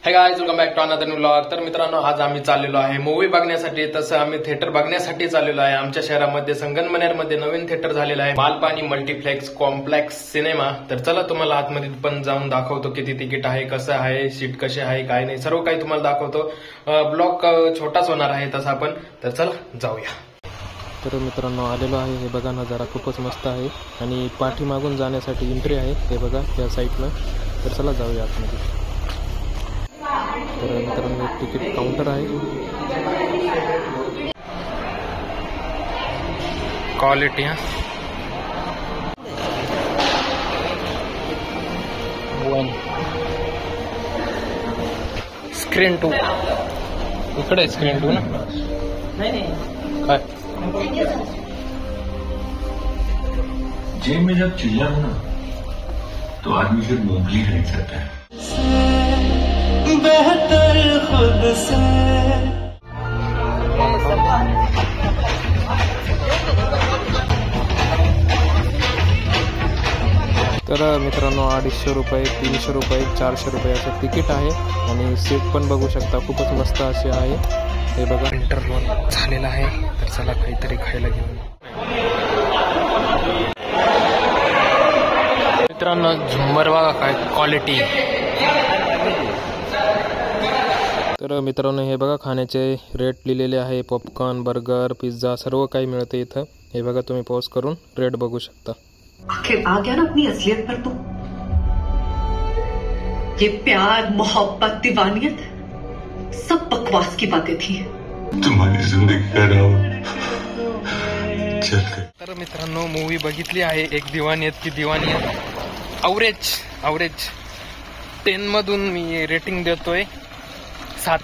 Hi guys, welcome back to another new vlog. तर मित्रांनो, आज आम्ही चाललेलो आहे मूवी बघण्यासाठी। तसं आम्ही थिएटर बघण्यासाठी चाललेलो आहे। आमच्या शहरामध्ये संगमनेरमध्ये नवीन थिएटर झालेलं आहे, मालपानी मल्टीप्लेक्स कॉम्प्लेक्स सिनेमा। तर चला तुम्हाला आतमध्ये पण जाऊन दाखवतो किती तिकीट आहे, कसं आहे, सीट कशी आहे, काय नाही, सर्व काही तुम्हाला दाखवतो। ब्लॉग छोटाच होणार आहे तसा पण। तर चला जाऊया। तर मित्रांनो, आलेलो आहे, हे बघा नजारा खूपच मस्त आहे आणि पाठीमागून जाण्यासाठी एंट्री आहे, हे बघा त्या साईडला। तर चला जाऊया आतमध्ये। तर मित्रांनो, तिकीट काउंटर आहे, क्वालिटी हा स्क्रीन 2 इकडे स्क्रीन 2 ना, काय जेब में जब चिल्ला हो ना तो आदमी फिर मूंगफली खरीद सकता है। बेहतर खुद से। तर मित्रांनो, 250 रुपये, 300 रुपये, 400 रुपये असं तिकीट आहे आणि सीट पण बघू शकता, खूपच मस्त असे आहे। हे बघा, इंटरव्हल झालेला आहे। तर चला काहीतरी खायला घेऊन। मित्रांनो, झुंबर बघा काय क्वालिटी। तर मित्रांनो, हे बघा खाण्याचे रेट लिहिलेले आहे, पॉपकॉर्न, बर्गर, पिझ्झा सर्व काही मिळते इथं। हे बघा, तुम्ही पॉज करून रेट बघू शकता। आखिर आ गया ना अपनी असलियत पर तू। ये प्यार, मोहब्बत, दीवानियत सब बकवास की बातें थी। तुम्हारी जिंदगी का नाम चल गया। तर मित्रांनो, मूवी बघितली आहे, एक दीवानियत की दीवानियत। ॲव्हरेज 10 मधून मी रेटिंग देतोय 7।